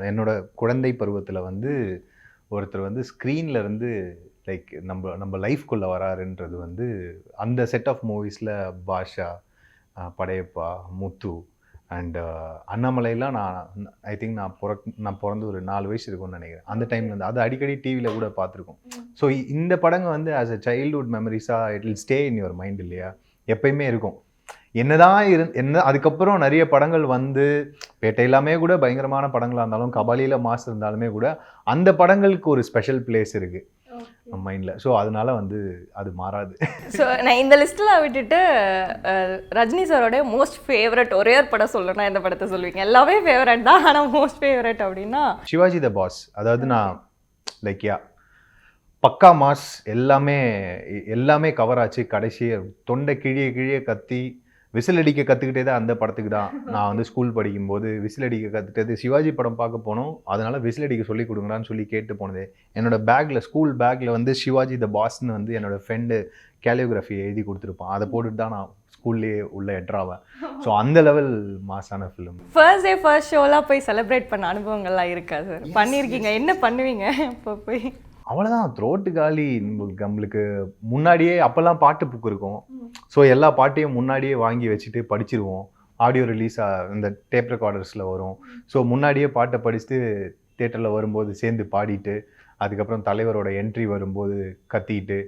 என்னோட குழந்தை பருவத்தில் வந்து ஒருத்தர் வந்து ஸ்க்ரீன்ல இருந்து லைக் நம்ம நம்ம லைஃப்குள்ளே வராருன்றது வந்து அந்த செட் ஆஃப் மூவிஸில் பாஷா, படையப்பா, முத்து அண்ட் அண்ணாமலைலாம் நான் ஐ திங்க் நான் பிறந்து ஒரு 4 வயசு இருக்கும்னு நினைக்கிறேன். அந்த டைம்லேருந்து அது அடிக்கடி டிவியில் கூட பார்த்துருக்கோம். ஸோ இந்த படங்கள் வந்து ஆஸ் அ சைல்ட்ஹுட் மெமரிஸாக it will stay in your mind இல்லையா, எப்பயுமே இருக்கும். என்னதான் என்ன அதுக்கப்புறம் நிறைய படங்கள் வந்து பேட்டை எல்லாமே கூட பயங்கரமான படங்களாக இருந்தாலும், கபாலியில் மாஸ் இருந்தாலுமே கூட அந்த படங்களுக்கு ஒரு ஸ்பெஷல் பிளேஸ் இருக்கு நம்ம மைண்டில். ஸோ அதனால வந்து அது மாறாது. ஸோ நான் இந்த லிஸ்ட்டில் விட்டுட்டு ரஜினி சாரோட மோஸ்ட் ஃபேவரட் ஒரே ஒரு படம் சொல்லணும்னா எந்த படத்தை சொல்லுவீங்க? எல்லாமே ஃபேவரட் தான், ஆனால் மோஸ்ட் ஃபேவரட் அப்படின்னா சிவாஜி த பாஸ். அதாவது நான் லைக் பக்கா மாஸ் எல்லாமே கவர் ஆச்சு. கடைசி தொண்டை கிழிய கத்தி விசில் அடிக்க கற்றுக்கிட்டே தான் அந்த படத்துக்கு தான். நான் வந்து ஸ்கூல் படிக்கும்போது விசில் அடிக்க கற்றுக்கிட்டது சிவாஜி படம் பார்க்க போனோம். அதனால் விசில் அடிக்க சொல்லி கொடுங்கடான்னு சொல்லி கேட்டு போனது. என்னோடய பேக்கில் ஸ்கூல் பேக்கில் வந்து சிவாஜி த பாஸ்ன்னு வந்து என்னோடய ஃப்ரெண்டு கேலியோகிராஃபி எழுதி கொடுத்துருப்பான். அதை போட்டுட்டு தான் நான் ஸ்கூல்லேயே உள்ள எட்ராவேன். ஸோ அந்த லெவல் மாஸான ஃபிலிம். ஃபர்ஸ்ட் டே ஃபர்ஸ்ட் ஷோலாம் போய் செலிப்ரேட் பண்ண அனுபவங்கள்லாம் இருக்காது? பண்ணியிருக்கீங்க? என்ன பண்ணுவீங்க இப்போ போய்? அவ்வளோதான், த்ரோட்டு காலி. நம்மளுக்கு முன்னாடியே அப்போல்லாம் பாட்டு புக் இருக்கும். ஸோ எல்லா பாட்டையும் முன்னாடியே வாங்கி வச்சுட்டு படிச்சிருவோம். ஆடியோ ரிலீஸாக இந்த டேப் ரெக்கார்டர்ஸில் வரும். ஸோ முன்னாடியே பாட்டை படிச்சுட்டு தேட்டரில் வரும்போது சேர்ந்து பாடிட்டு, அதுக்கப்புறம் தலைவரோட என்ட்ரி வரும்போது கத்திட்டு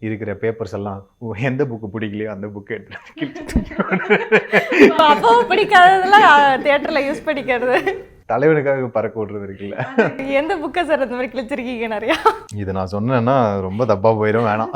இருக்கிற பேப்பர்ஸ் எல்லாம் எந்த புக்கு பிடிக்கலையோ அந்த புக்கு எடுத்துட்டு பிடிக்காததெல்லாம் தேட்டரில் யூஸ் பண்ணிக்கிறது. தலைவனுக்காக பறக்க விடுறது இருக்குல்ல. எந்த புக்கை சார் அந்த மாதிரி கிழிச்சிருக்கீங்க நிறையா? இதை நான் சொன்னேன்னா ரொம்ப தப்பாக போயிடும், வேணாம்.